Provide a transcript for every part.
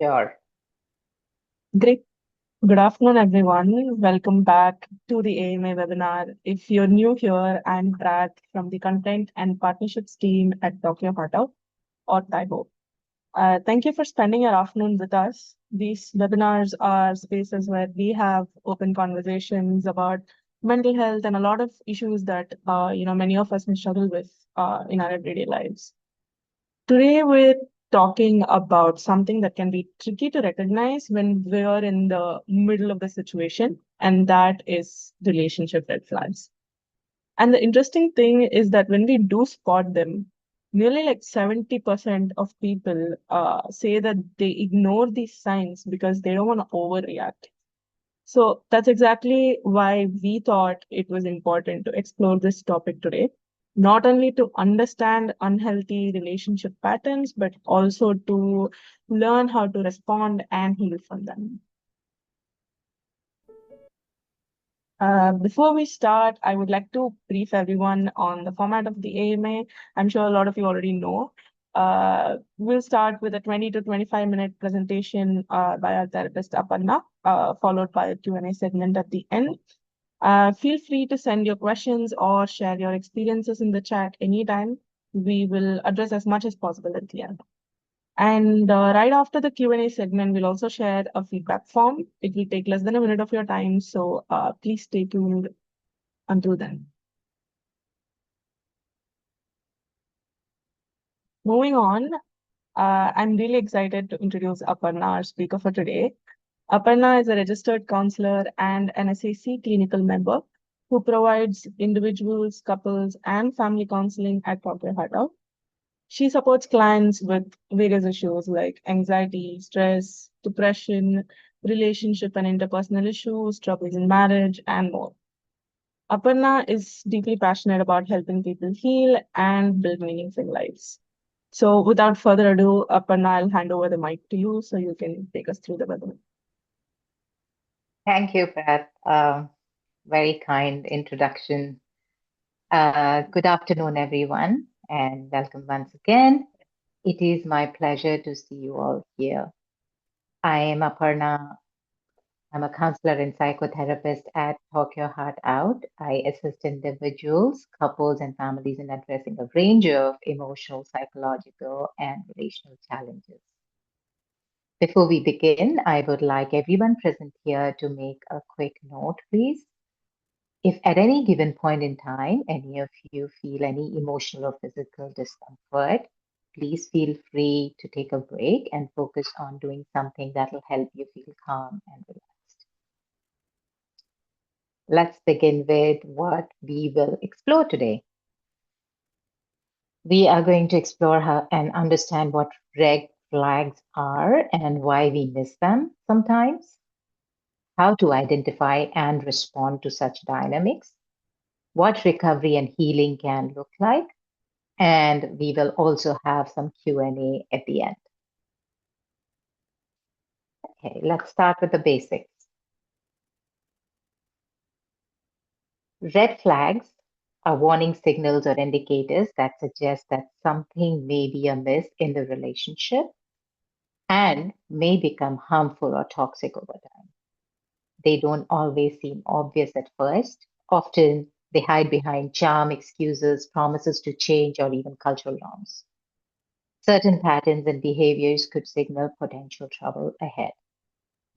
Sure. Great. Good afternoon, everyone. Welcome back to the AMA webinar. If you're new here, I'm Brad from the Content and Partnerships team at Tokyo Hotel or TYHO. Thank you for spending your afternoon with us. These webinars are spaces where we have open conversations about mental health and a lot of issues that many of us may struggle with in our everyday lives. Today, we're talking about something that can be tricky to recognize when we're in the middle of the situation, and that is relationship red flags. And the interesting thing is that when we do spot them, nearly like 70% of people say that they ignore these signs because they don't want to overreact. So that's exactly why we thought it was important to explore this topic today, not only to understand unhealthy relationship patterns, but also to learn how to respond and heal from them. Before we start, I would like to brief everyone on the format of the AMA. I'm sure a lot of you already know. We'll start with a 20 to 25-minute presentation by our therapist Aparna, followed by a Q&A segment at the end. Feel free to send your questions or share your experiences in the chat anytime. We will address as much as possible at the end. And right after the Q&A segment, we'll also share a feedback form. It will take less than a minute of your time, so please stay tuned until then. Moving on, I'm really excited to introduce Aparna, our speaker for today. Aparna is a registered counselor and an SAC clinical member who provides individuals, couples, and family counseling at Corporate Heart. She supports clients with various issues like anxiety, stress, depression, relationship and interpersonal issues, troubles in marriage, and more. Aparna is deeply passionate about helping people heal and build meaningful lives. So, without further ado, Aparna, I'll hand over the mic to you so you can take us through the webinar. Thank you, Pat. Very kind introduction. Good afternoon, everyone, and welcome once again. It is my pleasure to see you all here. I am Aparna. I'm a counselor and psychotherapist at Tokyo Heart Out. I assist individuals, couples, and families in addressing a range of emotional, psychological, and relational challenges. Before we begin, I would like everyone present here to make a quick note, please. If at any given point in time, any of you feel any emotional or physical discomfort, please feel free to take a break and focus on doing something that will help you feel calm and relaxed. Let's begin with what we will explore today. We are going to explore how and understand what red flags are and why we miss them sometimes, how to identify and respond to such dynamics, what recovery and healing can look like, and we will also have some Q&A at the end. Okay, let's start with the basics. Red flags are warning signals or indicators that suggest that something may be amiss in the relationship and may become harmful or toxic over time. They don't always seem obvious at first. Often they hide behind charm, excuses, promises to change, or even cultural norms. Certain patterns and behaviors could signal potential trouble ahead.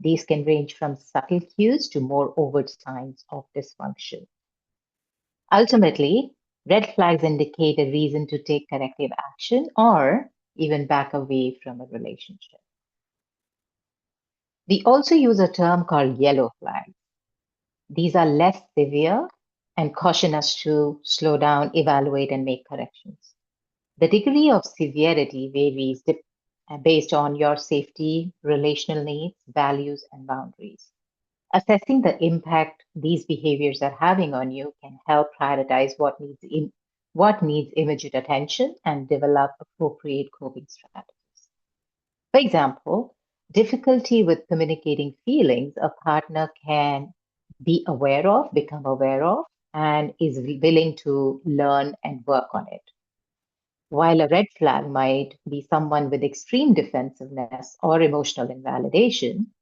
These can range from subtle cues to more overt signs of dysfunction. Ultimately, red flags indicate a reason to take corrective action or even back away from a relationship. We also use a term called yellow flags. These are less severe and caution us to slow down, evaluate, and make corrections. The degree of severity varies based on your safety, relational needs, values, and boundaries. Assessing the impact these behaviors are having on you can help prioritize what needs immediate attention and develop appropriate coping strategies. For example, difficulty with communicating feelings a partner can become aware of, and is willing to learn and work on it. while a red flag might be someone with extreme defensiveness or emotional invalidation,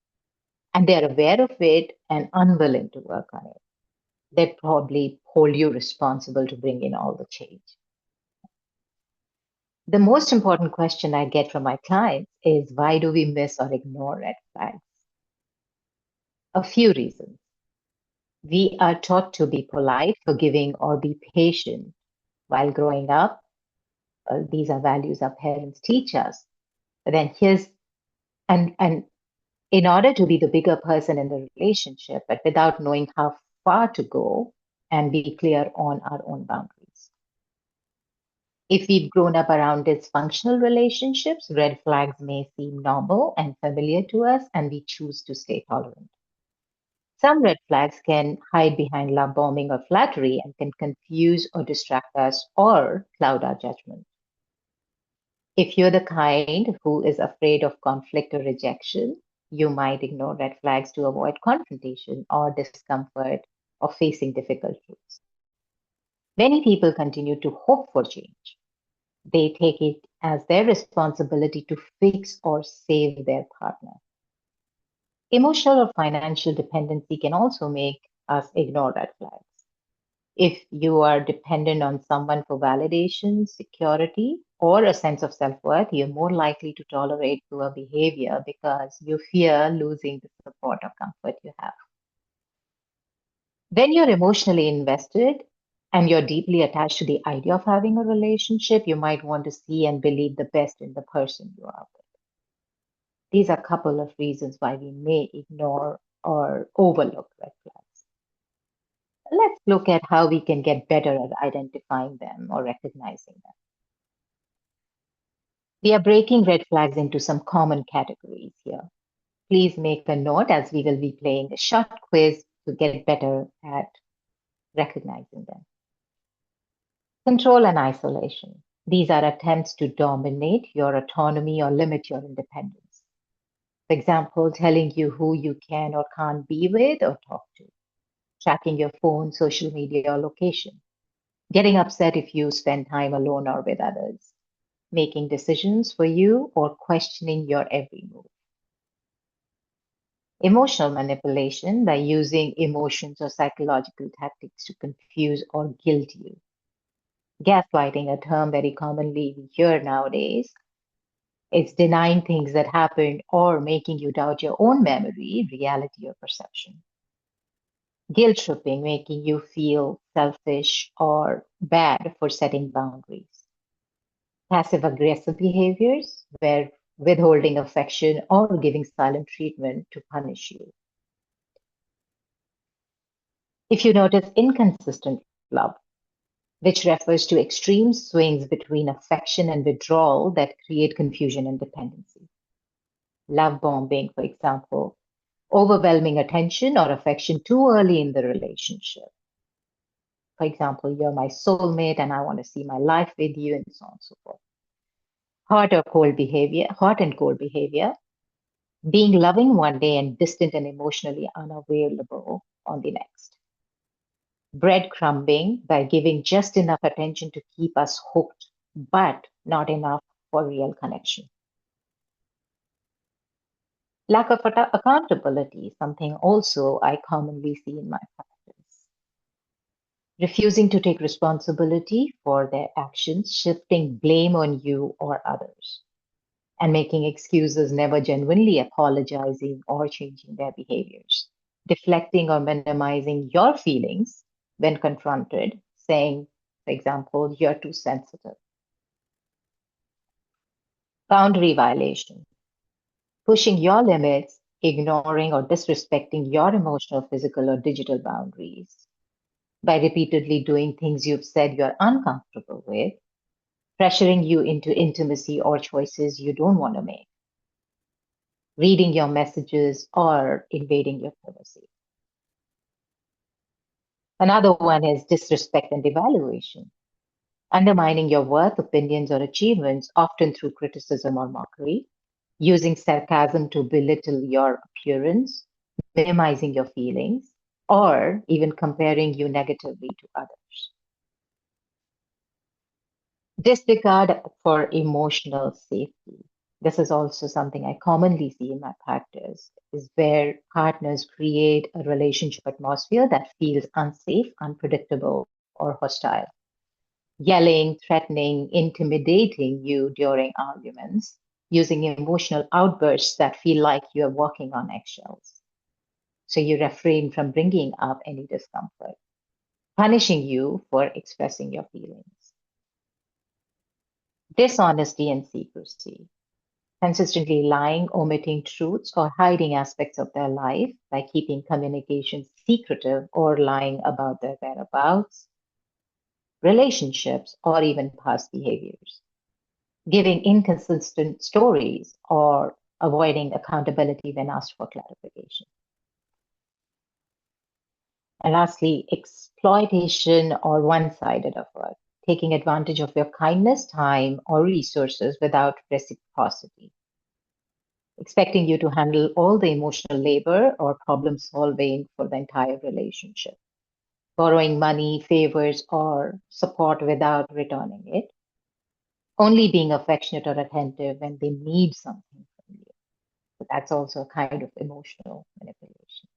and they're aware of it and unwilling to work on it. They'd probably hold you responsible to bring in all the change. The most important question I get from my clients is, why do we miss or ignore red flags? A few reasons. We are taught to be polite, forgiving, or be patient while growing up. These are values our parents teach us. But then and in order to be the bigger person in the relationship, but without knowing how far to go and be clear on our own boundaries. If we've grown up around dysfunctional relationships, red flags may seem normal and familiar to us, and we choose to stay tolerant. Some red flags can hide behind love bombing or flattery and can confuse or distract us or cloud our judgment. If you're the kind who is afraid of conflict or rejection, you might ignore red flags to avoid confrontation or discomfort or facing difficult truths. Many people continue to hope for change. They take it as their responsibility to fix or save their partner. Emotional or financial dependency can also make us ignore red flags. If you are dependent on someone for validation, security, or a sense of self worth, you're more likely to tolerate poor behavior because you fear losing the support or comfort you have. When you're emotionally invested and you're deeply attached to the idea of having a relationship, you might want to see and believe the best in the person you are with. These are a couple of reasons why we may ignore or overlook red flags. Let's look at how we can get better at identifying them or recognizing them. We are breaking red flags into some common categories here. Please make a note as we will be playing a short quiz to get better at recognizing them. Control and isolation. These are attempts to dominate your autonomy or limit your independence. For example, telling you who you can or can't be with or talk to, tracking your phone, social media, or location, getting upset if you spend time alone or with others, making decisions for you or questioning your every move. Emotional manipulation by using emotions or psychological tactics to confuse or guilt you. Gaslighting, a term very commonly we hear nowadays, is denying things that happened or making you doubt your own memory, reality, or perception. Guilt tripping, making you feel selfish or bad for setting boundaries. Passive aggressive behaviors, where withholding affection or giving silent treatment to punish you. If you notice inconsistent love, which refers to extreme swings between affection and withdrawal that create confusion and dependency. Love bombing, for example, overwhelming attention or affection too early in the relationship. For example, you're my soulmate and I want to see my life with you, and so on and so forth. Hot and cold behavior, being loving one day and distant and emotionally unavailable on the next. Breadcrumbing, by giving just enough attention to keep us hooked, but not enough for real connection. Lack of accountability, something also I commonly see in my practice. Refusing to take responsibility for their actions, shifting blame on you or others, and making excuses, never genuinely apologizing or changing their behaviors. Deflecting or minimizing your feelings when confronted, saying, for example, you're too sensitive. Boundary violation, pushing your limits, ignoring or disrespecting your emotional, physical, or digital boundaries by repeatedly doing things you've said you're uncomfortable with, pressuring you into intimacy or choices you don't want to make, reading your messages, or invading your privacy. Another one is disrespect and devaluation, undermining your worth, opinions, or achievements, often through criticism or mockery, using sarcasm to belittle your appearance, minimizing your feelings, or even comparing you negatively to others. Disregard for emotional safety. This is also something I commonly see in my practice, is where partners create a relationship atmosphere that feels unsafe, unpredictable, or hostile. Yelling, threatening, intimidating you during arguments, using emotional outbursts that feel like you're walking on eggshells. So you refrain from bringing up any discomfort, punishing you for expressing your feelings. Dishonesty and secrecy, consistently lying, omitting truths, or hiding aspects of their life by keeping communications secretive or lying about their whereabouts, relationships, or even past behaviors, giving inconsistent stories or avoiding accountability when asked for clarification. And lastly, exploitation or one sided effort, taking advantage of your kindness, time, or resources without reciprocity, expecting you to handle all the emotional labor or problem solving for the entire relationship, borrowing money, favors, or support without returning it, only being affectionate or attentive when they need something from you. So that's also a kind of emotional manipulation.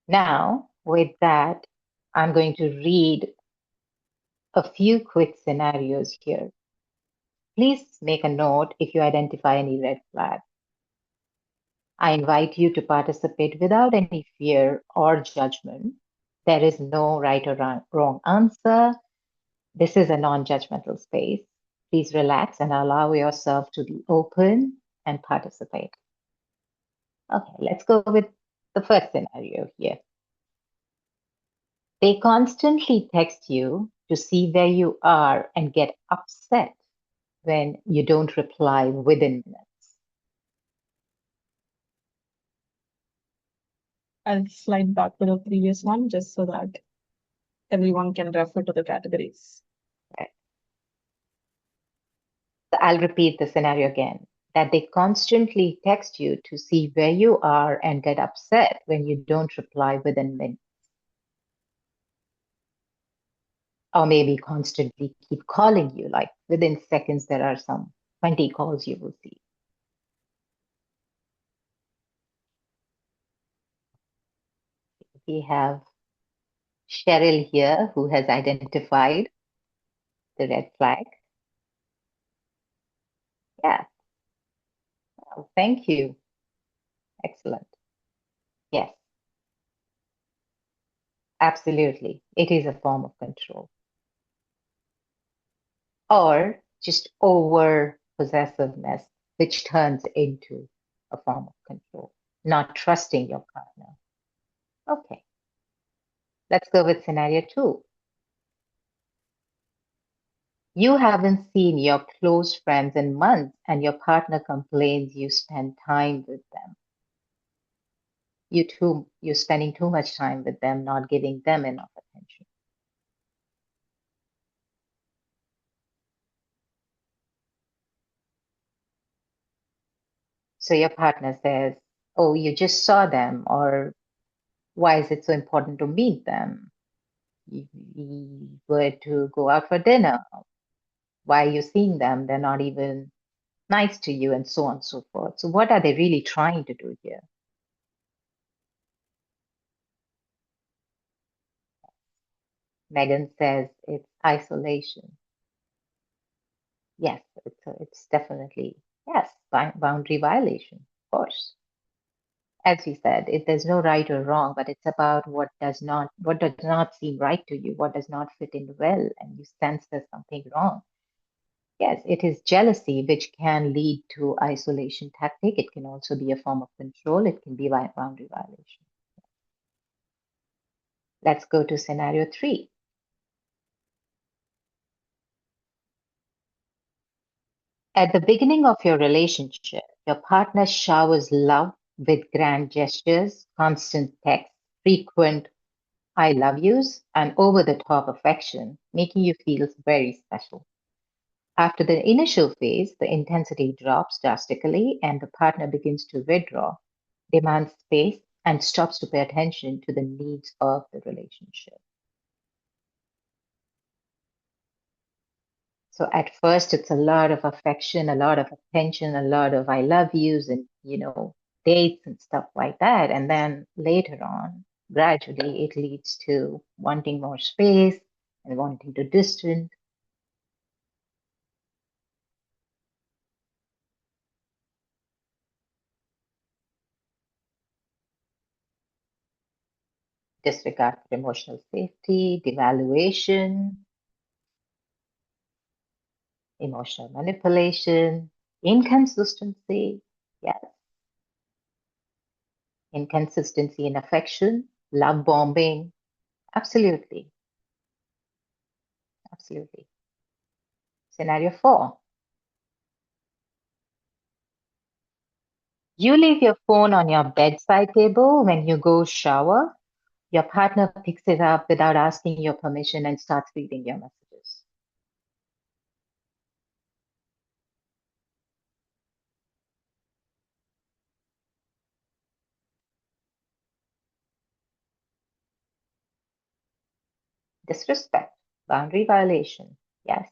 Now, with that, I'm going to read a few quick scenarios here. Please make a note if you identify any red flag. I invite you to participate without any fear or judgment. There is no right or wrong answer. This is a non judgmental space. Please relax and allow yourself to be open and participate. Okay, let's go with the first scenario here. They constantly text you to see where you are and get upset when you don't reply within minutes. I'll slide back to the previous one just so that everyone can refer to the categories. Right. So I'll repeat the scenario again, that they constantly text you to see where you are and get upset when you don't reply within minutes. Or maybe constantly keep calling you, like within seconds, there are some 20 calls you will see. We have Cheryl here who has identified the red flag. Yeah, oh, thank you. Excellent. Yes, absolutely. It is a form of control. Or just over possessiveness, which turns into a form of control, not trusting your partner. Okay, let's go with scenario two. You haven't seen your close friends in months and your partner complains you spend time with them. You're spending too much time with them, not giving them enough attention. So your partner says, "Oh, you just saw them," or "Why is it so important to meet them? We were to go out for dinner. Why are you seeing them? They're not even nice to you," and so on and so forth. So what are they really trying to do here? Megan says it's isolation. Yes, it's definitely, yes, boundary violation, of course. As you said, there's no right or wrong, but it's about what does not seem right to you, what does not fit in well, and you sense there's something wrong. Yes, it is jealousy, which can lead to isolation tactic. It can also be a form of control. It can be boundary violation. Let's go to scenario three. At the beginning of your relationship, your partner showers love with grand gestures, constant texts, frequent "I love yous," and over the top affection, making you feel very special. After the initial phase, the intensity drops drastically and the partner begins to withdraw, demand space, and stops to pay attention to the needs of the relationship. So at first, it's a lot of affection, a lot of attention, a lot of I love yous and, dates and stuff like that. And then later on, gradually, it leads to wanting more space and wanting to distance, disregard for emotional safety, devaluation, emotional manipulation, inconsistency. Yes, inconsistency in affection, love bombing. Absolutely. Absolutely. Scenario 4. You leave your phone on your bedside table when you go shower. Your partner picks it up without asking your permission and starts reading your messages. Disrespect, boundary violation. Yes.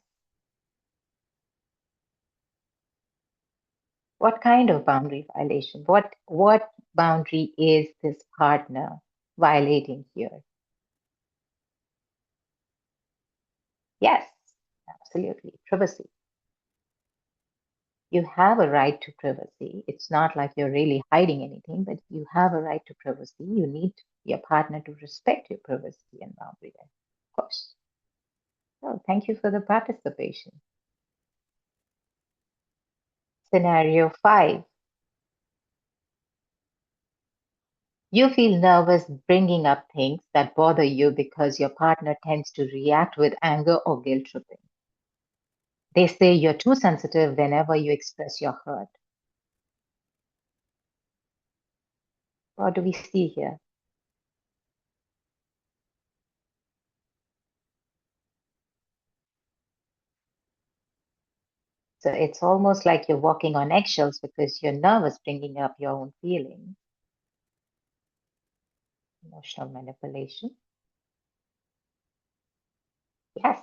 What kind of boundary violation? What boundary is this partner violating here? Yes, absolutely. Privacy. You have a right to privacy. It's not like you're really hiding anything, but you have a right to privacy. You need your partner to respect your privacy and boundary, of course. So thank you for the participation. Scenario 5. You feel nervous bringing up things that bother you because your partner tends to react with anger or guilt tripping. They say you're too sensitive whenever you express your hurt. What do we see here? So it's almost like you're walking on eggshells because you're nervous bringing up your own feelings. Emotional manipulation. Yes.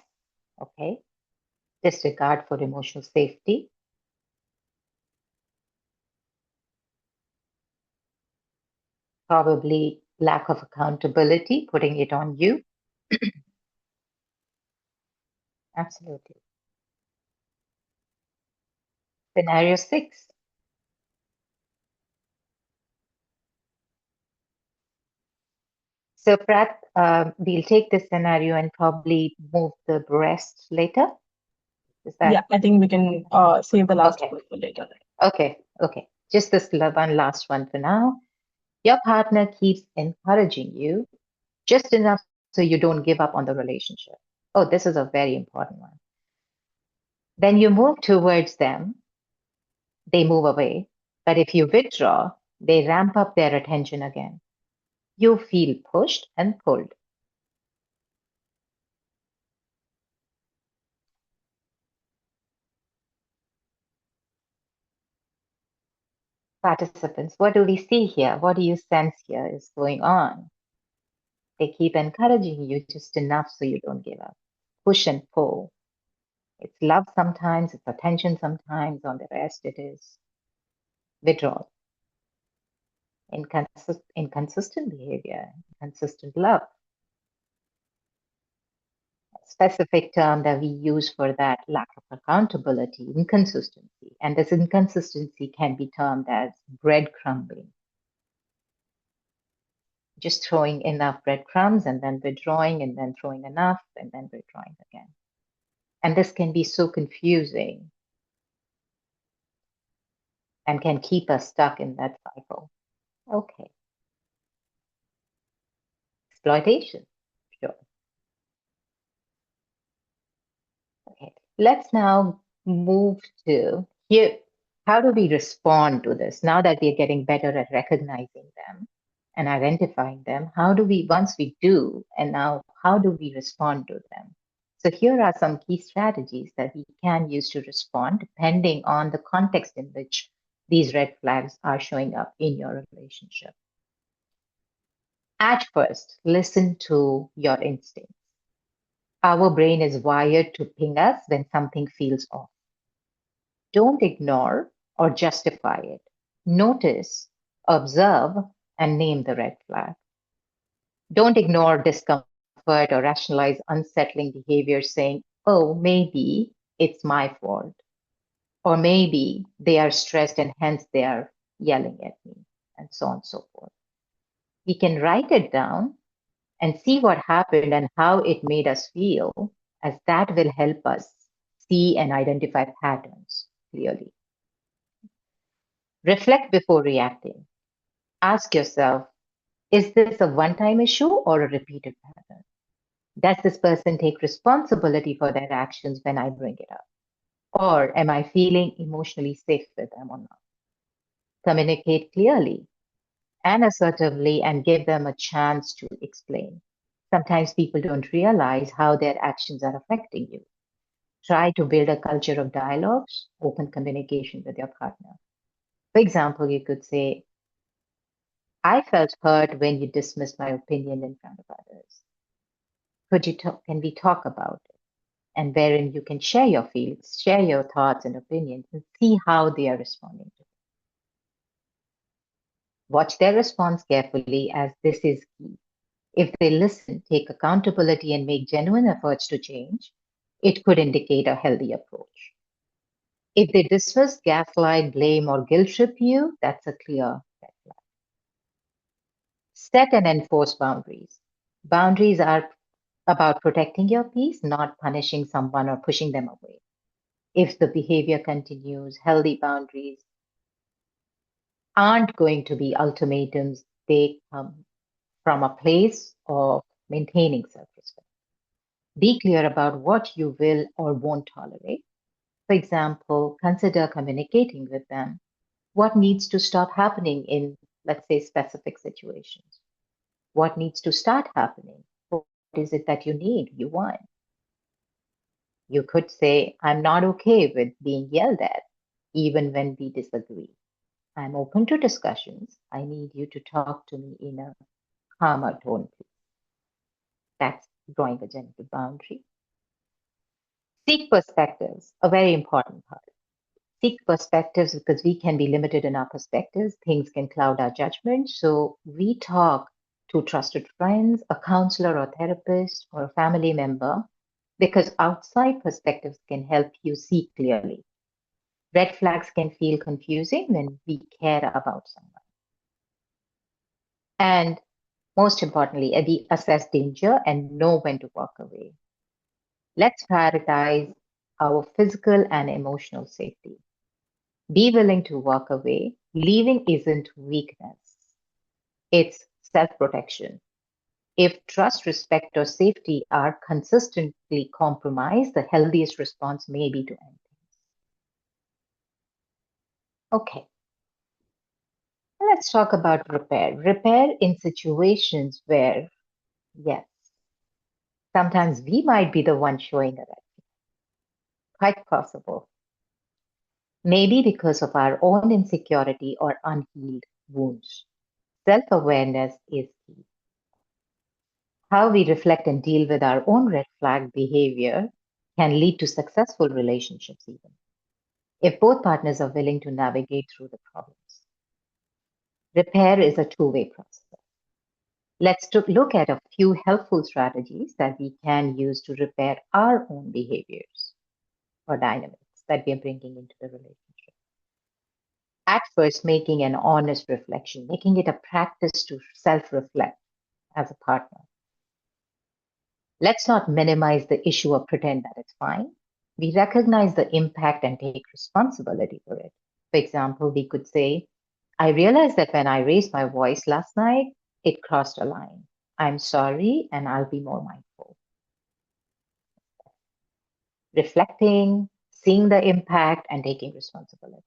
Okay. Disregard for emotional safety. Probably lack of accountability, putting it on you. Absolutely. Scenario 6. So, Pratt, we'll take this scenario and probably move the rest later. Is Yeah, that I think we can save the last okay? one for later. Okay. Okay. Just this one last one for now. Your partner keeps encouraging you just enough so you don't give up on the relationship. Oh, this is a very important one. Then you move towards them, they move away. But if you withdraw, they ramp up their attention again. You feel pushed and pulled. Participants, what do we see here? What do you sense here is going on? They keep encouraging you just enough so you don't give up. Push and pull. It's love sometimes, it's attention sometimes, on the rest it is withdrawal. Inconsistent behavior, inconsistent love. A specific term that we use for that lack of accountability, inconsistency. And this inconsistency can be termed as breadcrumbing. Just throwing enough breadcrumbs and then withdrawing and then throwing enough and then withdrawing again. And this can be so confusing and can keep us stuck in that cycle. Okay. Exploitation. Sure. Okay. Let's now move to here. How do we respond to this now that we're getting better at recognizing them and identifying them? How do we, once we do, and now how do we respond to them? So here are some key strategies that we can use to respond depending on the context in which these red flags are showing up in your relationship. At first, listen to your instincts. Our brain is wired to ping us when something feels off. Don't ignore or justify it. Notice, observe, and name the red flag. Don't ignore discomfort or rationalize unsettling behavior saying, oh, maybe it's my fault. Or maybe they are stressed and hence they are yelling at me, and so on and so forth. We can write it down and see what happened and how it made us feel, as that will help us see and identify patterns clearly. Reflect before reacting. Ask yourself, is this a one time issue or a repeated pattern? Does this person take responsibility for their actions when I bring it up? Or am I feeling emotionally safe with them or not? Communicate clearly and assertively and give them a chance to explain. Sometimes people don't realize how their actions are affecting you. Try to build a culture of dialogues, open communication with your partner. For example, you could say, I felt hurt when you dismissed my opinion in front of others. Can we talk about it? And wherein you can share your feelings, share your thoughts and opinions, and see how they are responding to it. Watch their response carefully, as this is key. If they listen, take accountability, and make genuine efforts to change, it could indicate a healthy approach. If they dismiss, gaslight, blame, or guilt trip you, that's a clear red flag. Set and enforce boundaries. Boundaries are about protecting your peace, not punishing someone or pushing them away. If the behavior continues, healthy boundaries aren't going to be ultimatums. They come from a place of maintaining self respect. Be clear about what you will or won't tolerate. For example, consider communicating with them what needs to stop happening in, let's say, specific situations. What needs to start happening? What is it that you need, you want? You could say, I'm not okay with being yelled at, even when we disagree. I'm open to discussions. I need you to talk to me in a calmer tone, please. That's drawing a gentle boundary. Seek perspectives, a very important part. Seek perspectives because we can be limited in our perspectives. Things can cloud our judgment. So we talk to trusted friends, a counselor or therapist, or a family member because outside perspectives can help you see clearly. Red flags can feel confusing when we care about someone. And most importantly, we assess danger and know when to walk away. Let's prioritize our physical and emotional safety. Be willing to walk away. Leaving isn't weakness, it's self protection. If trust, respect, or safety are consistently compromised, the healthiest response may be to end things. Okay, let's talk about repair. Repair in situations where, yes, sometimes we might be the one showing a red flag. Quite possible. Maybe because of our own insecurity or unhealed wounds. Self awareness is key. How we reflect and deal with our own red flag behavior can lead to successful relationships, even if both partners are willing to navigate through the problems. Repair is a two-way process. Let's look at a few helpful strategies that we can use to repair our own behaviors or dynamics that we are bringing into the relationship. At first, making an honest reflection, making it a practice to self reflect as a partner. Let's not minimize the issue or pretend that it's fine. We recognize the impact and take responsibility for it. For example, we could say, I realized that when I raised my voice last night, it crossed a line. I'm sorry, and I'll be more mindful. Reflecting, seeing the impact, and taking responsibility.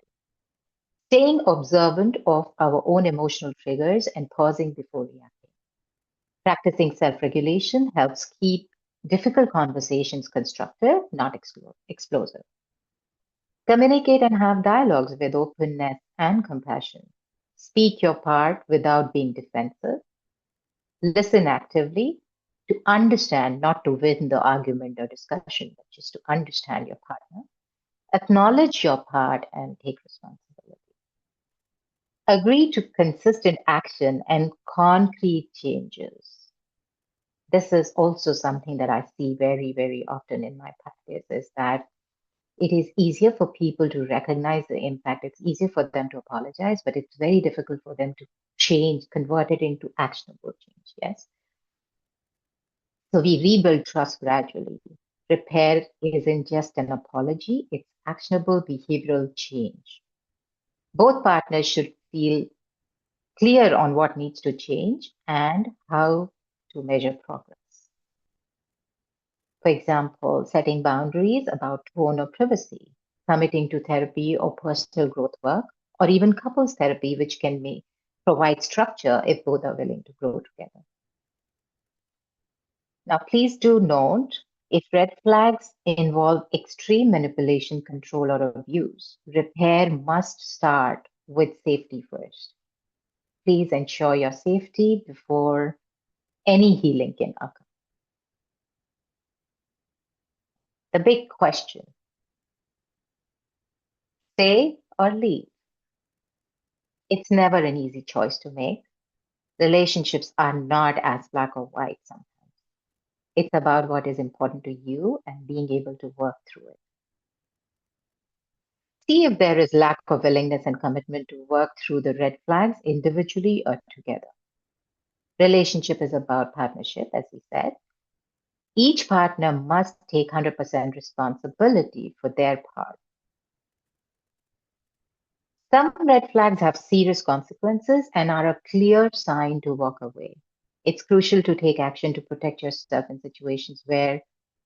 Staying observant of our own emotional triggers and pausing before reacting. Practicing self regulation helps keep difficult conversations constructive, not explosive. Communicate and have dialogues with openness and compassion. Speak your part without being defensive. Listen actively. to understand, not to win the argument or discussion, but just to understand your partner. Acknowledge your part and take responsibility. Agree to consistent action and concrete changes. This is also something that I see very, very often in my practice is that it is easier for people to recognize the impact. It's easier for them to apologize, but it's very difficult for them to change, convert it into actionable change. Yes. So we rebuild trust gradually. Repair isn't just an apology, it's actionable behavioral change. Both partners should feel clear on what needs to change and how to measure progress. For example, setting boundaries about tone or privacy, committing to therapy or personal growth work, or even couples therapy, which can provide structure if both are willing to grow together. Now, please do note if red flags involve extreme manipulation, control, or abuse, repair must start with safety first. Please ensure your safety before any healing can occur. The big question, stay or leave? It's never an easy choice to make. Relationships are not as black or white sometimes. It's about what is important to you and being able to work through it. See if there is lack of willingness and commitment to work through the red flags individually or together. Relationship is about partnership, as we said. Each partner must take 100% responsibility for their part. Some red flags have serious consequences and are a clear sign to walk away. It's crucial to take action to protect yourself in situations where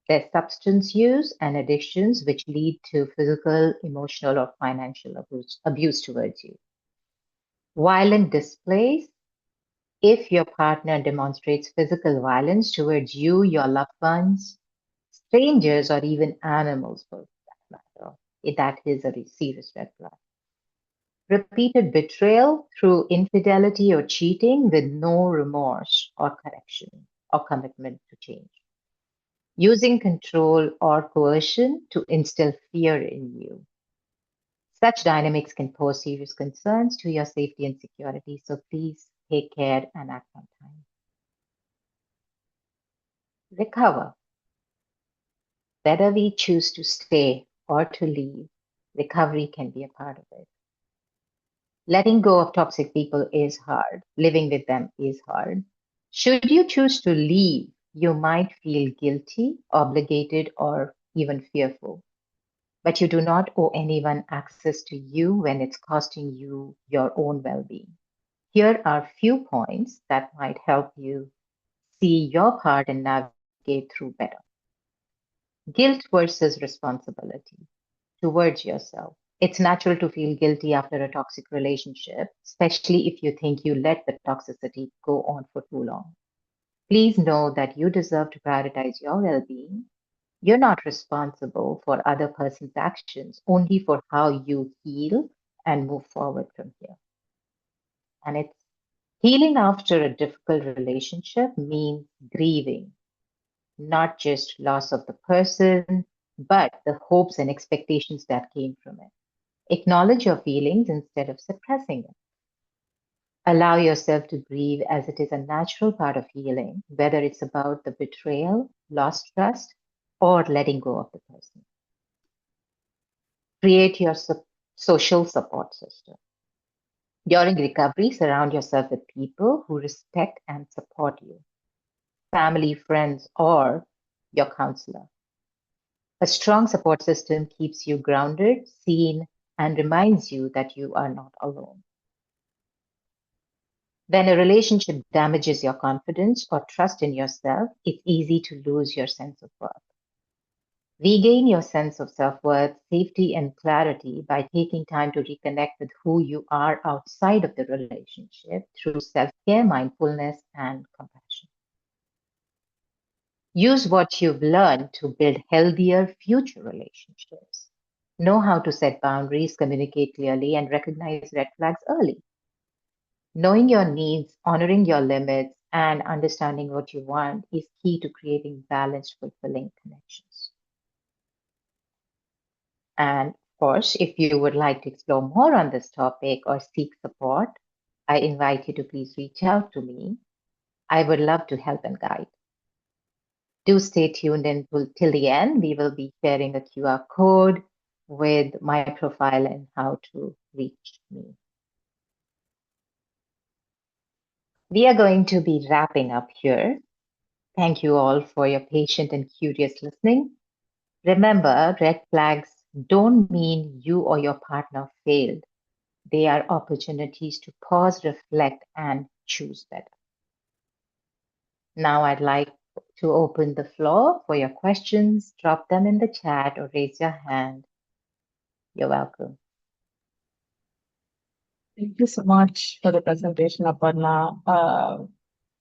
there's substance use and addictions which lead to physical, emotional, or financial abuse towards you. Violent displays, if your partner demonstrates physical violence towards you, your loved ones, strangers, or even animals for that matter, that is a serious red flag. Repeated betrayal through infidelity or cheating with no remorse or correction or commitment to change. Using control or coercion to instill fear in you. Such dynamics can pose serious concerns to your safety and security, so please take care and act on time. Recover. Whether we choose to stay or to leave, recovery can be a part of it. Letting go of toxic people is hard. Living with them is hard. Should you choose to leave, you might feel guilty, obligated, or even fearful. But you do not owe anyone access to you when it's costing you your own well being. Here are a few points that might help you see your part and navigate through better. Guilt versus responsibility towards yourself. It's natural to feel guilty after a toxic relationship, especially if you think you let the toxicity go on for too long. Please know that you deserve to prioritize your well being. You're not responsible for other person's actions, only for how you heal and move forward from here. And it's healing after a difficult relationship means grieving, not just loss of the person, but the hopes and expectations that came from it. Acknowledge your feelings instead of suppressing them. Allow yourself to grieve as it is a natural part of healing, whether it's about the betrayal, lost trust, or letting go of the person. Create your social support system. During recovery, surround yourself with people who respect and support you, family, friends, or your counselor. A strong support system keeps you grounded, seen, and reminds you that you are not alone. When a relationship damages your confidence or trust in yourself, it's easy to lose your sense of worth. Regain your sense of self worth, safety, and clarity by taking time to reconnect with who you are outside of the relationship through self care, mindfulness, and compassion. Use what you've learned to build healthier future relationships. Know how to set boundaries, communicate clearly, and recognize red flags early. Knowing your needs, honoring your limits, and understanding what you want is key to creating balanced, fulfilling connections. And of course, if you would like to explore more on this topic or seek support, I invite you to please reach out to me. I would love to help and guide. Do stay tuned till the end. We will be sharing a QR code with my profile and how to reach me. We are going to be wrapping up here. Thank you all for your patient and curious listening. Remember, red flags don't mean you or your partner failed. They are opportunities to pause, reflect, and choose better. Now I'd like to open the floor for your questions. Drop them in the chat or raise your hand. You're welcome. Thank you so much for the presentation, Aparna.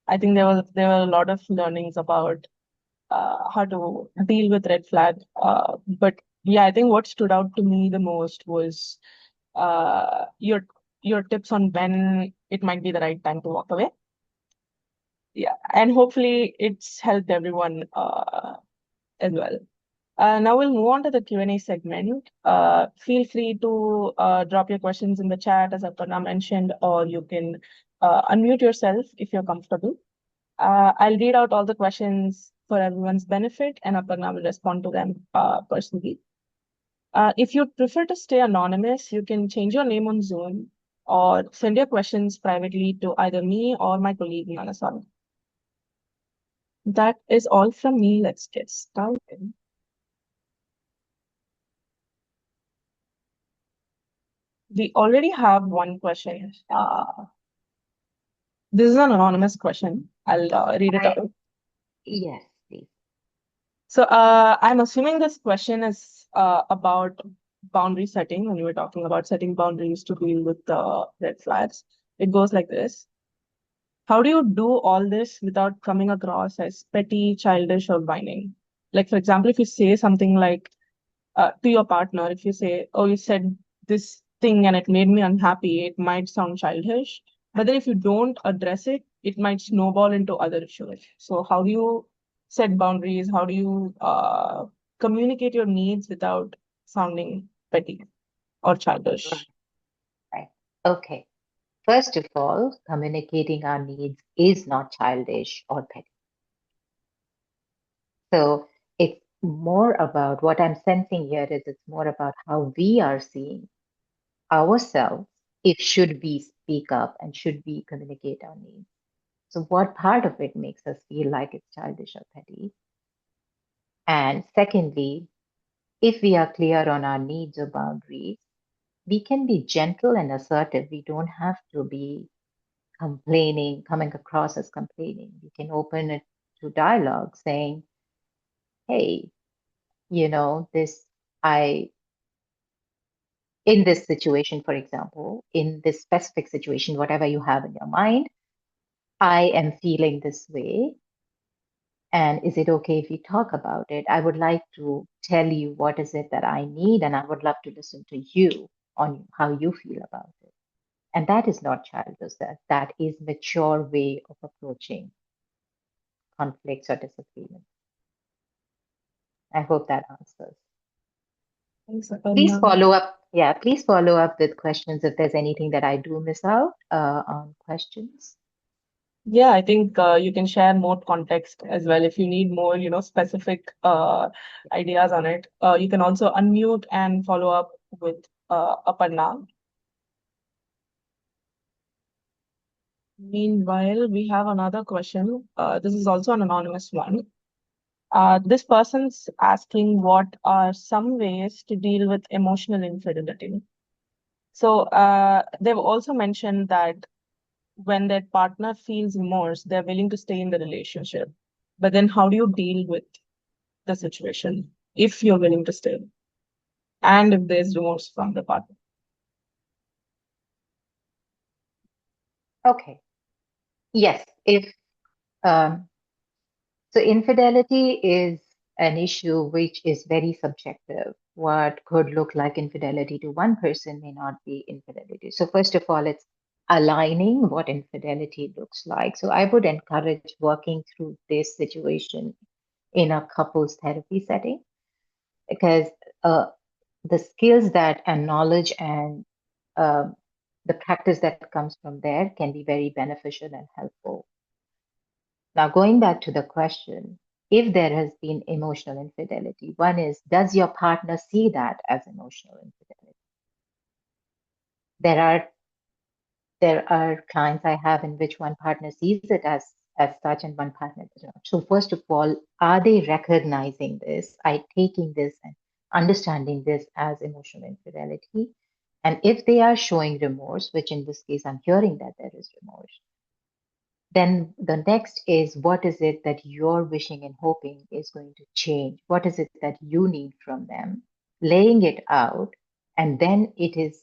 I think there were a lot of learnings about how to deal with red flag. But yeah, I think what stood out to me the most was your tips on when it might be the right time to walk away. Yeah, and hopefully it's helped everyone as well. Now we'll move on to the Q&A segment. Feel free to drop your questions in the chat, as Aparna mentioned, or you can unmute yourself if you're comfortable. I'll read out all the questions for everyone's benefit, and Aparna will respond to them personally. If you prefer to stay anonymous, you can change your name on Zoom or send your questions privately to either me or my colleague, Manasal. That is all from me. Let's get started. We already have one question. This is an anonymous question. I'll read it out. Yes, please. So I'm assuming this question is about boundary setting when you were talking about setting boundaries to deal with red flags. It goes like this. How do you do all this without coming across as petty, childish, or whining? Like, for example, if you say something like to your partner, if you say, "Oh, you said this thing and it made me unhappy," it might sound childish. But then if you don't address it, it might snowball into other issues. So, how do you set boundaries? How do you communicate your needs without sounding petty or childish? Right. Okay. First of all, communicating our needs is not childish or petty. So it's more about what I'm sensing here is it's more about how we are seeing ourselves if should we speak up and should we communicate our needs. So what part of it makes us feel like it's childish or petty? And secondly, if we are clear on our needs or boundaries, we can be gentle and assertive. We don't have to be complaining, coming across as complaining. We can open it to dialogue saying, hey, this, I, in this situation, for example, in this specific situation, whatever you have in your mind, I am feeling this way. And is it okay if we talk about it? I would like to tell you what is it that I need, and I would love to listen to you on how you feel about it. And that is not childish. That is mature way of approaching conflicts or disagreements. I hope that answers. Thanks, Please Aparna. follow up. Yeah, please follow up with questions if there's anything that I do miss out on questions. Yeah, I think you can share more context as well if you need more, specific ideas on it. You can also unmute and follow up with Aparna. Meanwhile, we have another question. This is also an anonymous one. This person's asking what are some ways to deal with emotional infidelity. So they've also mentioned that when their partner feels remorse, they're willing to stay in the relationship. But then how do you deal with the situation if you're willing to stay and if there's remorse from the partner? Okay. Yes. If so, infidelity is an issue which is very subjective. What could look like infidelity to one person may not be infidelity. So, first of all, it's aligning what infidelity looks like. So I would encourage working through this situation in a couples therapy setting because uh, the skills that and knowledge and uh, the practice that comes from there can be very beneficial and helpful. Now, going back to the question, if there has been emotional infidelity, one is, does your partner see that as emotional infidelity? There are there are clients I have in which one partner sees it as such and one partner does not. So first of all, are they recognizing this? Are taking this and understanding this as emotional infidelity? And if they are showing remorse, which in this case I'm hearing that there is remorse, then the next is what is it that you're wishing and hoping is going to change? What is it that you need from them? Laying it out, and then it is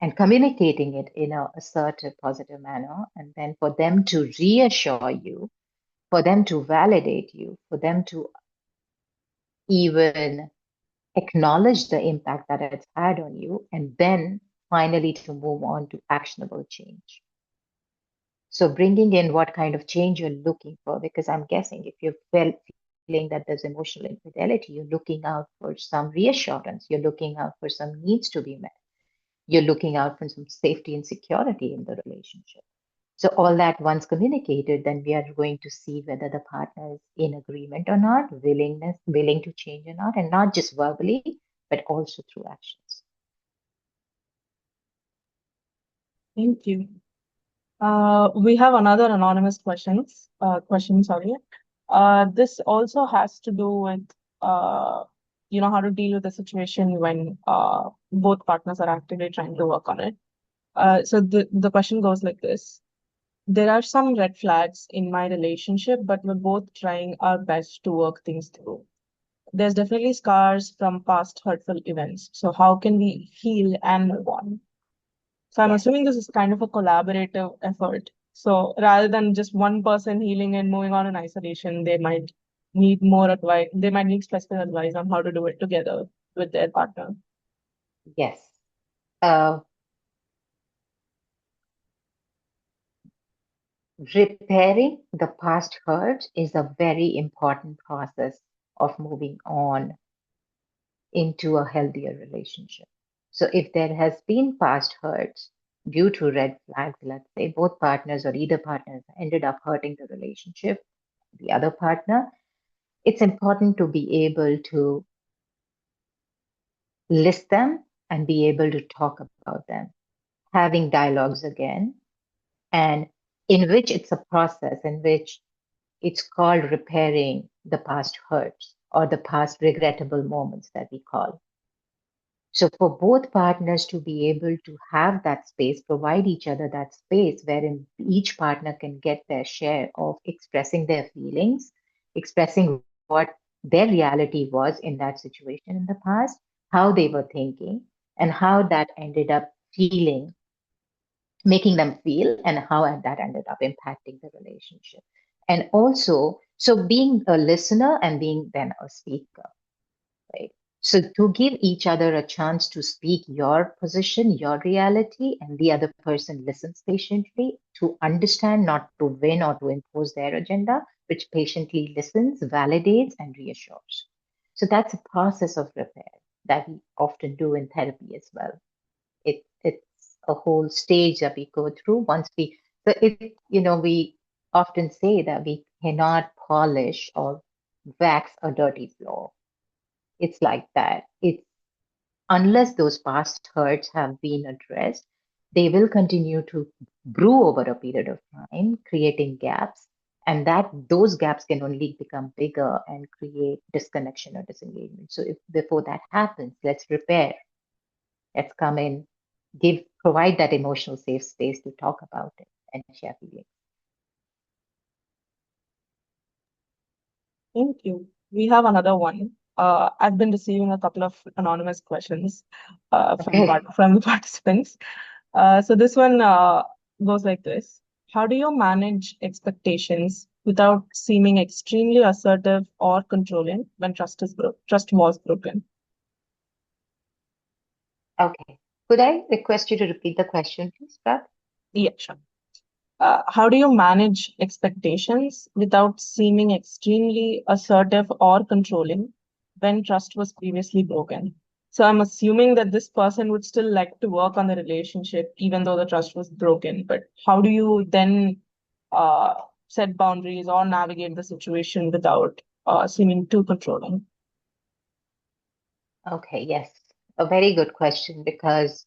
and communicating it in a assertive, positive manner, and then for them to reassure you, for them to validate you, for them to even acknowledge the impact that it's had on you, and then finally to move on to actionable change. So bringing in what kind of change you're looking for, because I'm guessing if you're feeling that there's emotional infidelity, you're looking out for some reassurance, you're looking out for some needs to be met, you're looking out for some safety and security in the relationship. So all that once communicated, then we are going to see whether the partner is in agreement or not, willing to change or not, and not just verbally, but also through actions. Thank you. We have another anonymous question, sorry. This also has to do with, uh, how to deal with a situation when both partners are actively trying to work on it. So the question goes like this. There are some red flags in my relationship, but we're both trying our best to work things through. There's definitely scars from past hurtful events. So how can we heal and move on? So I'm Yes, assuming this is kind of a collaborative effort. So rather than just one person healing and moving on in isolation, they might need more advice. They might need specific advice on how to do it together with their partner. yes. Uh, Repairing the past hurt is a very important process of moving on into a healthier relationship. So if there has been past hurts due to red flags, let's say both partners or either partners ended up hurting the relationship, the other partner, it's important to be able to list them and be able to talk about them, having dialogues again, and in which it's a process in which it's called repairing the past hurts or the past regrettable moments that we call. So, for both partners to be able to have that space, provide each other that space wherein each partner can get their share of expressing their feelings, expressing what their reality was in that situation in the past, how they were thinking, and how that ended up feeling, making them feel, and how that ended up impacting the relationship. And also, so being a listener and being then a speaker, right? So to give each other a chance to speak your position, your reality, and the other person listens patiently to understand, not to win or to impose their agenda, which patiently listens, validates, and reassures. So that's a process of repair that we often do in therapy as well. It's a whole stage that we go through once we so it we often say that we cannot polish or wax a dirty floor. It's like that. It's unless those past hurts have been addressed, they will continue to brew over a period of time, creating gaps. And that those gaps can only become bigger and create disconnection or disengagement. So if before that happens, let's repair. Let's come in, provide that emotional safe space to talk about it and share feelings. Thank you. We have another one. I've been receiving a couple of anonymous questions Okay. from the participants. So this one goes like this. How do you manage expectations without seeming extremely assertive or controlling when trust was broken? Okay. Could I request you to repeat the question, please, Brad? Yeah, sure. How do you manage expectations without seeming extremely assertive or controlling when trust was previously broken? So I'm assuming that this person would still like to work on the relationship even though the trust was broken. But how do you then uh, set boundaries or navigate the situation without seeming too controlling? Okay, yes, a very good question because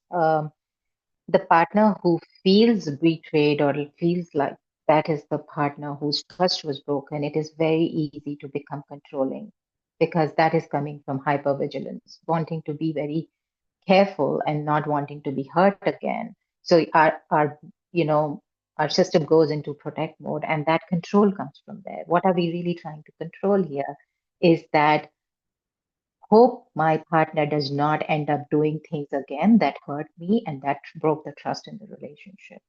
the partner who feels betrayed or feels like that is the partner whose trust was broken, it is very easy to become controlling because that is coming from hypervigilance, wanting to be very careful and not wanting to be hurt again. So our you know our system goes into protect mode, and that control comes from there. What are we really trying to control here is that hope my partner does not end up doing things again that hurt me and that broke the trust in the relationship.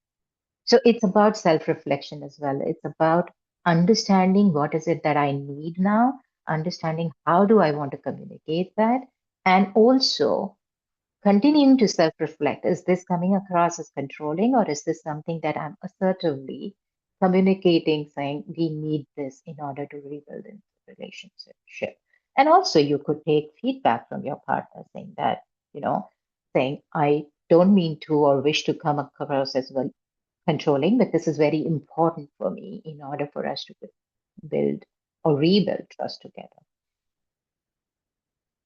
So it's about self reflection as well. It's about understanding what is it that I need now, understanding how do I want to communicate that, and also continuing to self reflect. Is this coming across as controlling, or is this something that I'm assertively communicating, saying we need this in order to rebuild in the relationship? And also, you could take feedback from your partner saying that, you know, saying, I don't mean to or wish to come across as well controlling, but this is very important for me in order for us to build or rebuild trust together.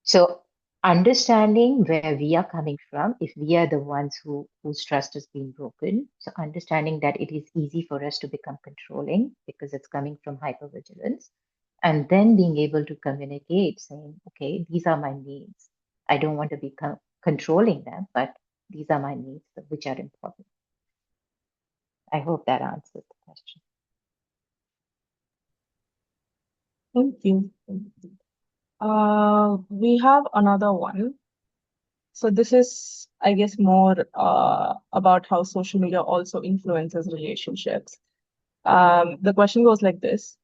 So understanding where we are coming from, if we are the ones whose trust has been broken, so understanding that it is easy for us to become controlling because it's coming from hypervigilance, and then being able to communicate, saying, okay, these are my needs. I don't want to be controlling them, but these are my needs which are important. I hope that answers the question. Thank you. We have another one. So this is, I guess, more about how social media also influences relationships. The question goes like this.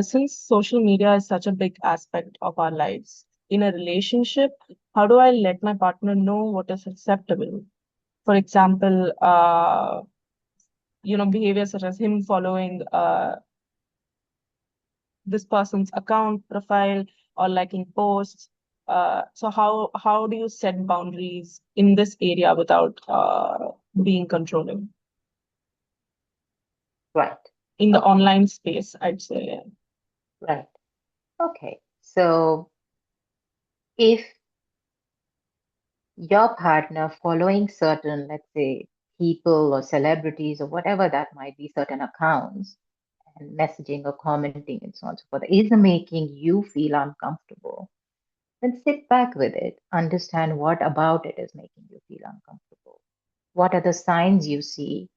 Since social media is such a big aspect of our lives, in a relationship, how do I let my partner know what is acceptable? For example, behavior such as him following this person's account profile or liking posts. So how do you set boundaries in this area without being controlling Right. in the Okay. online space, I'd say. Right. Okay. So if your partner following certain, let's say, people or celebrities or whatever that might be, certain accounts and messaging or commenting and so on and so forth, is making you feel uncomfortable, then sit back with it. Understand what about it is making you feel uncomfortable. What are the signs you see?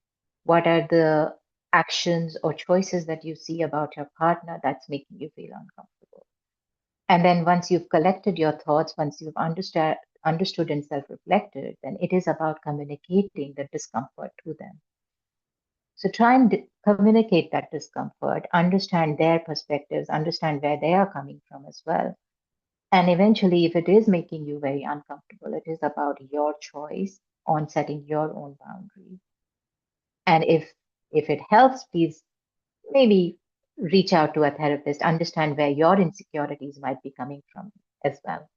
What are the actions or choices that you see about your partner that's making you feel uncomfortable? And then once you've collected your thoughts, once you've understood and self-reflected, then it is about communicating the discomfort to them. So try and communicate that discomfort, understand their perspectives, understand where they are coming from as well. And eventually, if it is making you very uncomfortable, it is about your choice on setting your own boundaries. And if it helps, please maybe reach out to a therapist, understand where your insecurities might be coming from as well.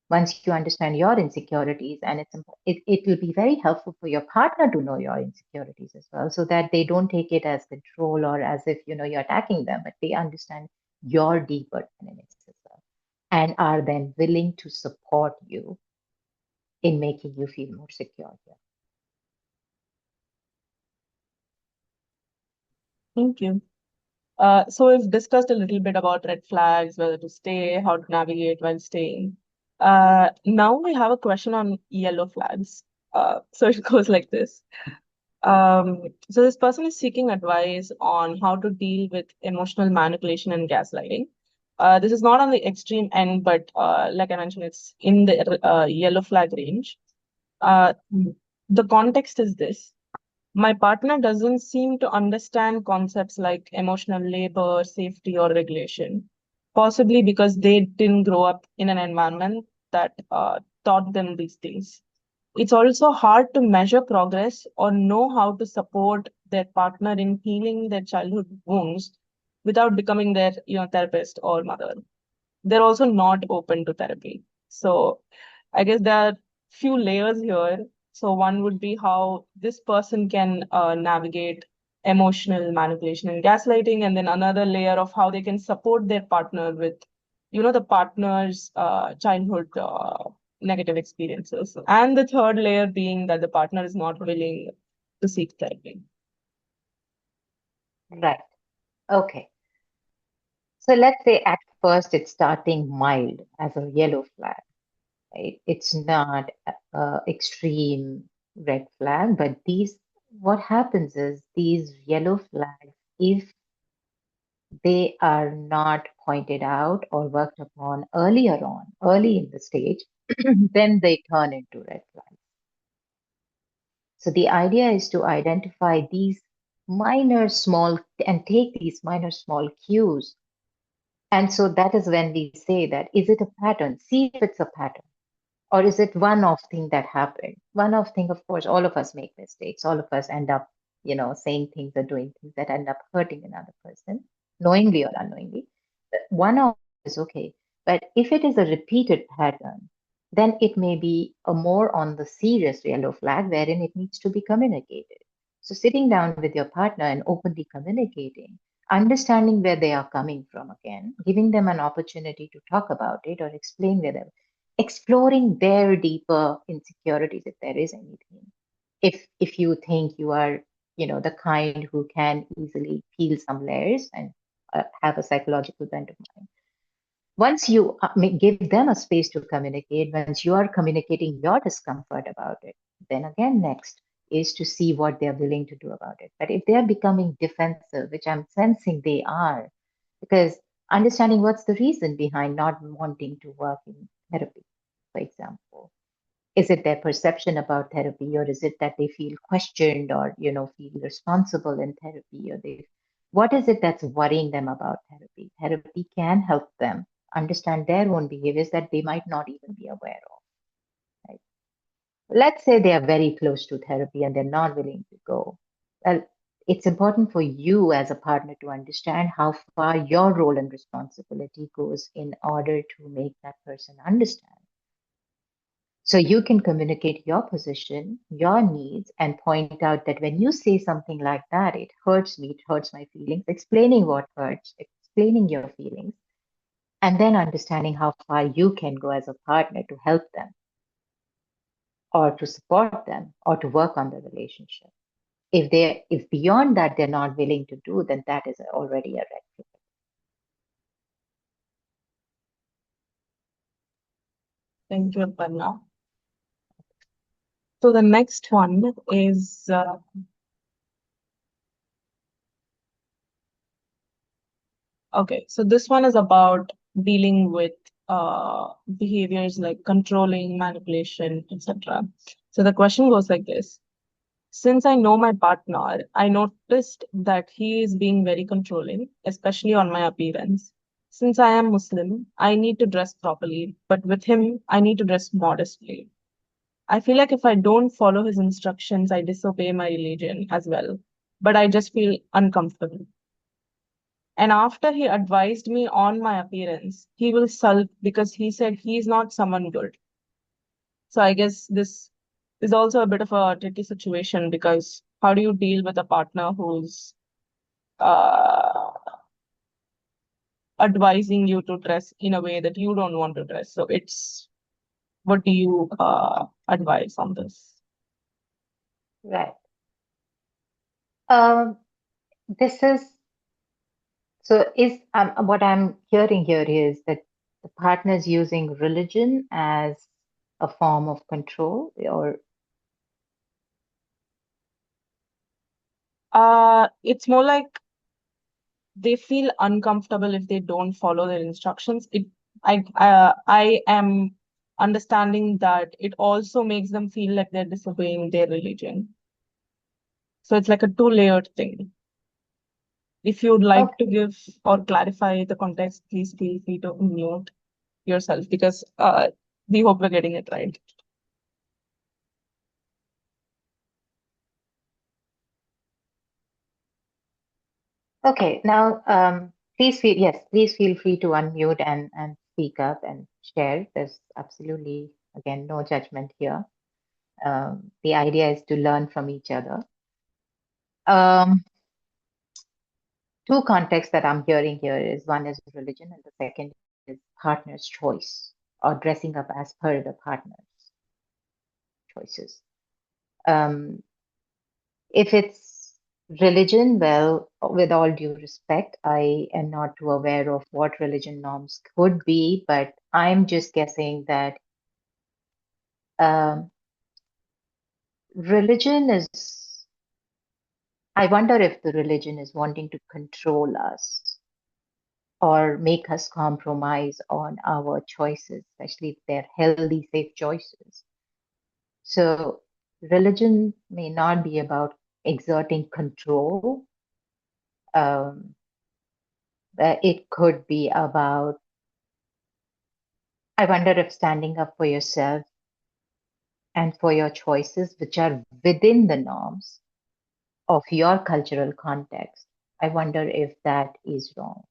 Once you understand your insecurities, and it will be very helpful for your partner to know your insecurities as well, so that they don't take it as control or as if you're attacking them, but they understand your deeper dynamics as well and are then willing to support you in making you feel more secure here. Thank you. So we've discussed a little bit about red flags, whether to stay, how to navigate while staying. Now we have a question on yellow flags. So it goes like this. So this person is seeking advice on how to deal with emotional manipulation and gaslighting. This is not on the extreme end, but like I mentioned, it's in the yellow flag range. Uh, the context is this. My partner doesn't seem to understand concepts like emotional labor, safety, or regulation, possibly because they didn't grow up in an environment that taught them these things. It's also hard to measure progress or know how to support their partner in healing their childhood wounds without becoming their, therapist or mother. They're also not open to therapy. So I guess there are few layers here. So one would be how this person can navigate emotional manipulation and gaslighting, and then another layer of how they can support their partner with, the partner's childhood negative experiences, and the third layer being that the partner is not willing to seek therapy. Right. Okay. So let's say at first it's starting mild as a yellow flag, right? It's not extreme red flag, but what happens is these yellow flags, if they are not pointed out or worked upon earlier on, early in the stage, then they turn into red flags. So the idea is to identify these minor small and take these minor small cues. And so that is when we say that, is it a pattern? See if it's a pattern. Or is it one-off thing that happened? One-off thing, of course, all of us make mistakes. All of us end up, saying things or doing things that end up hurting another person, knowingly or unknowingly. But one-off is okay. But if it is a repeated pattern, then it may be a more on the serious yellow flag wherein it needs to be communicated. So sitting down with your partner and openly communicating, understanding where they are coming from again, giving them an opportunity to talk about it or explain where they're exploring their deeper insecurities if there is anything. If you think you are, the kind who can easily peel some layers and have a psychological bent of mind, once you give them a space to communicate, once you are communicating your discomfort about it, then again next is to see what they're willing to do about it. But if they're becoming defensive, which I'm sensing they are, because understanding what's the reason behind not wanting to work in therapy, for example. Is it their perception about therapy, or is it that they feel questioned or, feel responsible in therapy, or what is it that's worrying them about therapy? Therapy can help them understand their own behaviors that they might not even be aware of. Right? Let's say they are very close to therapy and they're not willing to go. Well, it's important for you as a partner to understand how far your role and responsibility goes in order to make that person understand. So you can communicate your position, your needs, and point out that when you say something like that, it hurts me, it hurts my feelings, explaining what hurts, explaining your feelings, and then understanding how far you can go as a partner to help them or to support them or to work on the relationship. If beyond that they're not willing to do, then that is already a red flag. Thank you, Aparna. So the next one is okay. So this one is about dealing with behaviors like controlling, manipulation, etc. So the question goes like this. Since I know my partner, I noticed that he is being very controlling, especially on my appearance. Since I am Muslim, I need to dress properly, but with him, I need to dress modestly. I feel like if I don't follow his instructions, I disobey my religion as well, but I just feel uncomfortable. And after he advised me on my appearance, he will sulk because he said he's not someone good. So I guess this is also a bit of a tricky situation because how do you deal with a partner who's uh, advising you to dress in a way that you don't want to dress? So it's what do you advise on this? Right. Um, this is so is what I'm hearing here is that the partner is using religion as a form of control, or It's more like they feel uncomfortable if they don't follow their instructions. I am understanding that it also makes them feel like they're disobeying their religion. So it's like a two-layered thing. If you'd like to okay. give or clarify the context, please feel free to mute yourself because we hope we're getting it right. Okay, now please feel free to unmute and speak up and share. There's absolutely, again, no judgment here. The idea is to learn from each other. Um, Two contexts that I'm hearing here is one is religion and the second is partner's choice or dressing up as per the partner's choices. Um, if it's religion, well, with all due respect, I am not too aware of what religion norms could be, but I'm just guessing that um, religion is, I wonder if the religion is wanting to control us or make us compromise on our choices, especially if they're healthy, safe choices. So, religion may not be about exerting control. Um, it could be about, I wonder if standing up for yourself and for your choices, which are within the norms of your cultural context, I wonder if that is wrong.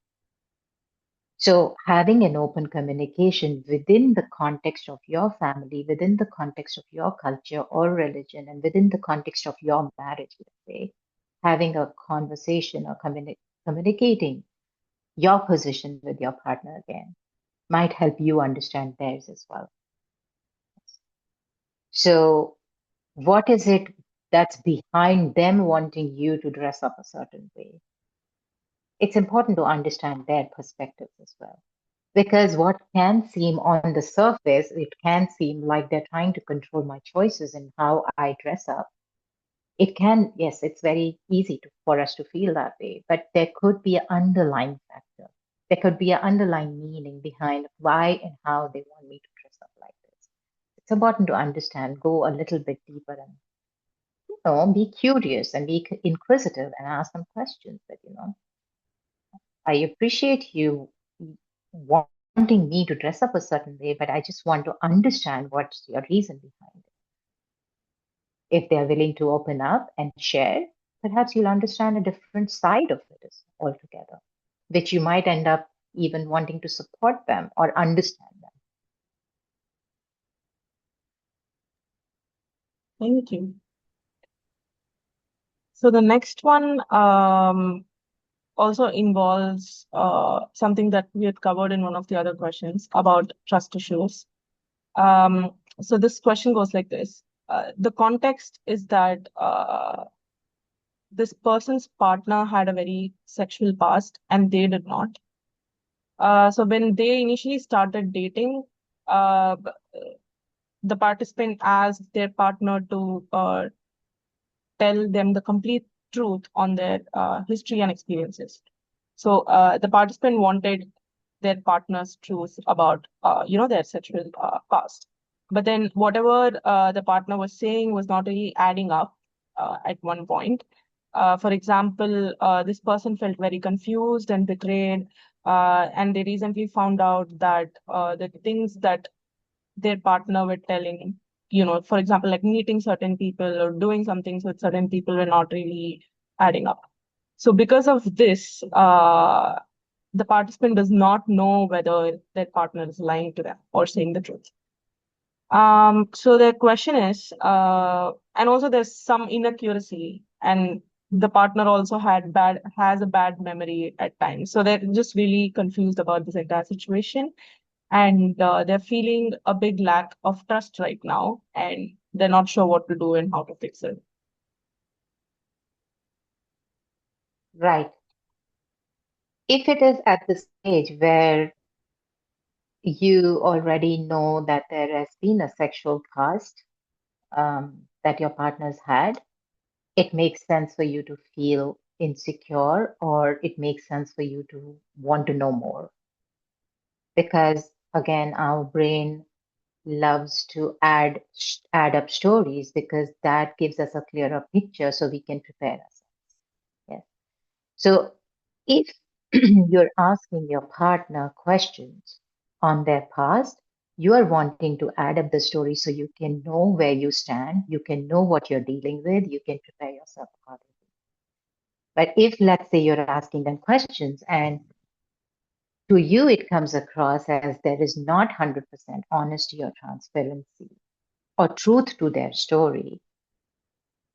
So, having an open communication within the context of your family, within the context of your culture or religion, and within the context of your marriage, let's say, having a conversation or communicating your position with your partner again might help you understand theirs as well. So, what is it that's behind them wanting you to dress up a certain way? It's important to understand their perspectives as well. Because what can seem on the surface, it can seem like they're trying to control my choices and how I dress up. It can, yes, it's very easy for us to feel that way, but there could be an underlying factor. There could be an underlying meaning behind why and how they want me to dress up like this. It's important to understand, go a little bit deeper and, be curious and be inquisitive and ask them questions that, I appreciate you wanting me to dress up a certain way, but I just want to understand what's your reason behind it. If they're willing to open up and share, perhaps you'll understand a different side of it altogether, which you might end up even wanting to support them or understand them. Thank you. So the next one also involves something that we had covered in one of the other questions about trust issues. So this question goes like this. The context is that this person's partner had a very sexual past and they did not. So when they initially started dating, uh, the participant asked their partner to tell them the complete truth on their history and experiences. So the participant wanted their partner's truth about, their sexual past. But then whatever the partner was saying was not really adding up at one point. For example, this person felt very confused and betrayed, and they recently found out that the things that their partner were telling, for example, like meeting certain people or doing some things with certain people were not really adding up. So because of this, the participant does not know whether their partner is lying to them or saying the truth. So the question is, and also there's some inaccuracy, and the partner also has a bad memory at times. So they're just really confused about this entire situation, and they're feeling a big lack of trust right now, and they're not sure what to do and how to fix it. Right. If it is at the stage where you already know that there has been a sexual past that your partner's had, it makes sense for you to feel insecure or it makes sense for you to want to know more. Because again, our brain loves to add up stories because that gives us a clearer picture so we can prepare ourselves. Yes. So if you're asking your partner questions on their past, you are wanting to add up the story so you can know where you stand, you can know what you're dealing with, you can prepare yourself accordingly. But if, let's say, you're asking them questions and to you it comes across as there is not 100% honesty or transparency or truth to their story,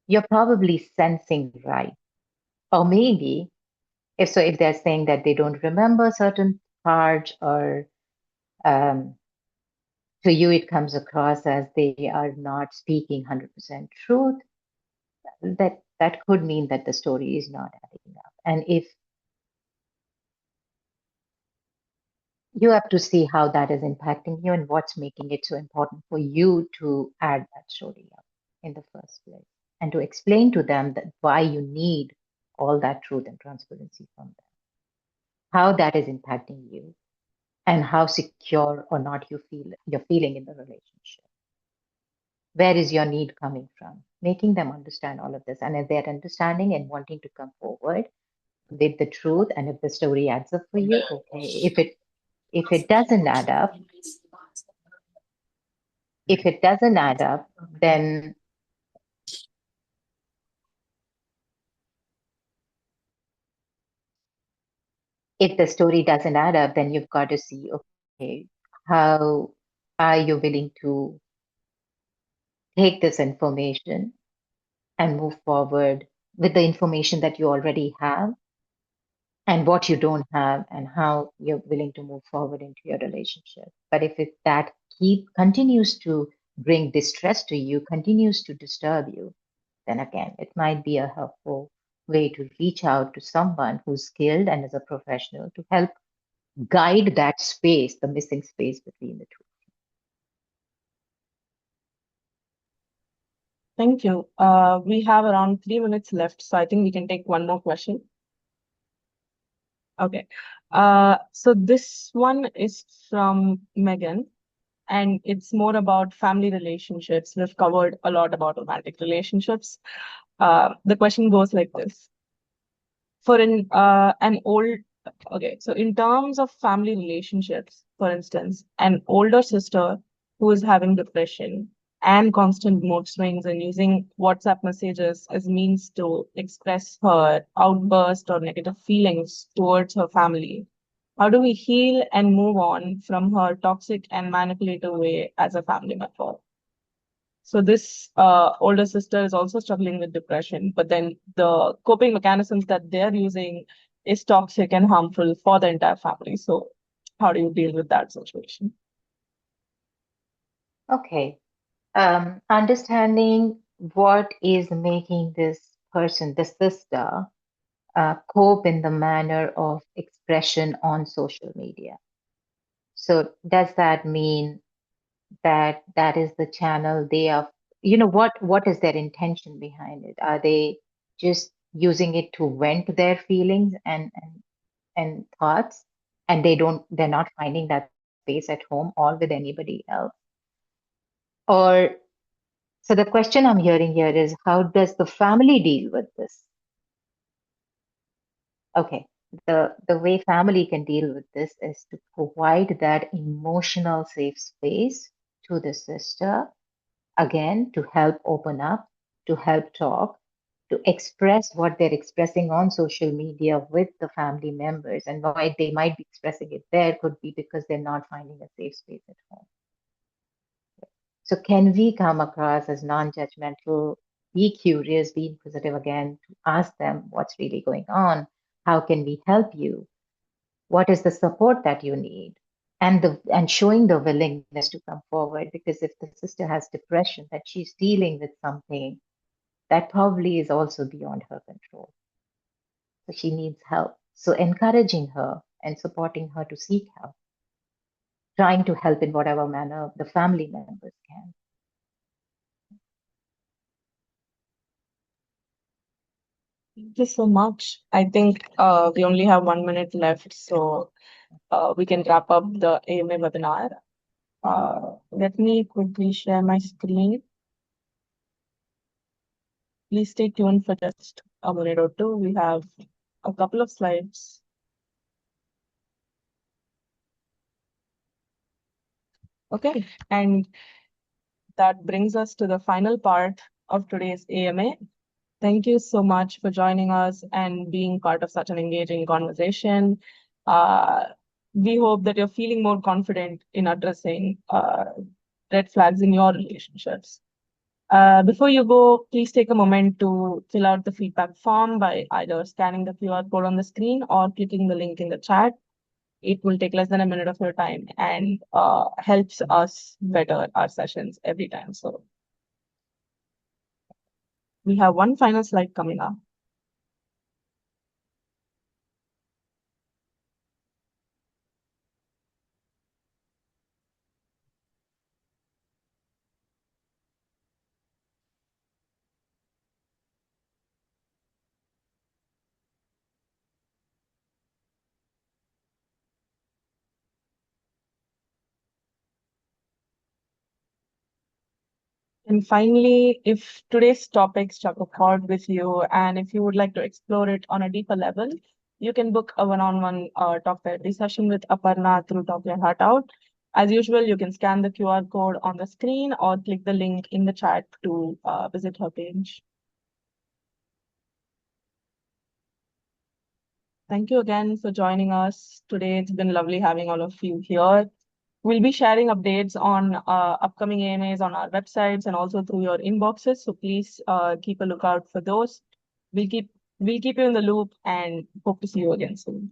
you're probably sensing right. Or maybe if they're saying that they don't remember certain parts or um, to you it comes across as they are not speaking 100% truth, that could mean that the story is not adding up. And if you have to see how that is impacting you and what's making it so important for you to add that story up in the first place and to explain to them that why you need all that truth and transparency from them, how that is impacting you and how secure or not you're feeling in the relationship. Where is your need coming from? Making them understand all of this. And if they're understanding and wanting to come forward with the truth, and if the story adds up for you, okay. If it doesn't add up, if it doesn't add up, then if the story doesn't add up, then you've got to see, okay, how are you willing to take this information and move forward with the information that you already have and what you don't have and how you're willing to move forward into your relationship. But if that keep continues to bring distress to you, continues to disturb you, then again, it might be a helpful way to reach out to someone who's skilled and is a professional to help guide that space, the missing space between the two. Thank you. We have around 3 minutes left, so I think we can take one more question. Okay. So this one is from Megan, and it's more about family relationships. We've covered a lot about romantic relationships. The question goes like this. For an old Okay, so in terms of family relationships, for instance, an older sister who is having depression and constant mood swings and using WhatsApp messages as means to express her outburst or negative feelings towards her family, how do we heal and move on from her toxic and manipulative way as a family member? So this older sister is also struggling with depression, but then the coping mechanisms that they're using is toxic and harmful for the entire family. So how do you deal with that situation? Okay. Understanding what is making this person, the sister, cope in the manner of expression on social media. So, does that mean that that is the channel they are, what is their intention behind it? Are they just using it to vent their feelings and thoughts, and they're not finding that space at home or with anybody else? Or so the question I'm hearing here is, how does the family deal with this? Okay, the way family can deal with this is to provide that emotional safe space to the sister, again, to help open up, to help talk, to express what they're expressing on social media with the family members. And why they might be expressing it there could be because they're not finding a safe space at home. So, can we come across as non judgmental, be curious, be inquisitive again, to ask them what's really going on? How can we help you? What is the support that you need? And showing the willingness to come forward, because if the sister has depression, that she's dealing with something that probably is also beyond her control. So she needs help. So encouraging her and supporting her to seek help, trying to help in whatever manner the family members can. Thank you so much. I think we only have 1 minute left, so we can wrap up the AMA webinar. Let me quickly share my screen. Please stay tuned for just a minute or two. We have a couple of slides. Okay, and that brings us to the final part of today's AMA. Thank you so much for joining us and being part of such an engaging conversation. Uh, we hope that you're feeling more confident in addressing red flags in your relationships. Before you go, please take a moment to fill out the feedback form by either scanning the QR code on the screen or clicking the link in the chat. It will take less than a minute of your time and helps us better our sessions every time. So we have one final slide coming up. And finally, if today's topic struck a chord with you and if you would like to explore it on a deeper level, you can book a one-on-one talk therapy session with Aparna through Talk Your Heart Out. As usual, you can scan the QR code on the screen or click the link in the chat to visit her page. Thank you again for joining us today. It's been lovely having all of you here. We'll be sharing updates on upcoming AMAs on our websites and also through your inboxes. So please keep a lookout for those. We'll keep we'll keep you in the loop and hope to see you again soon.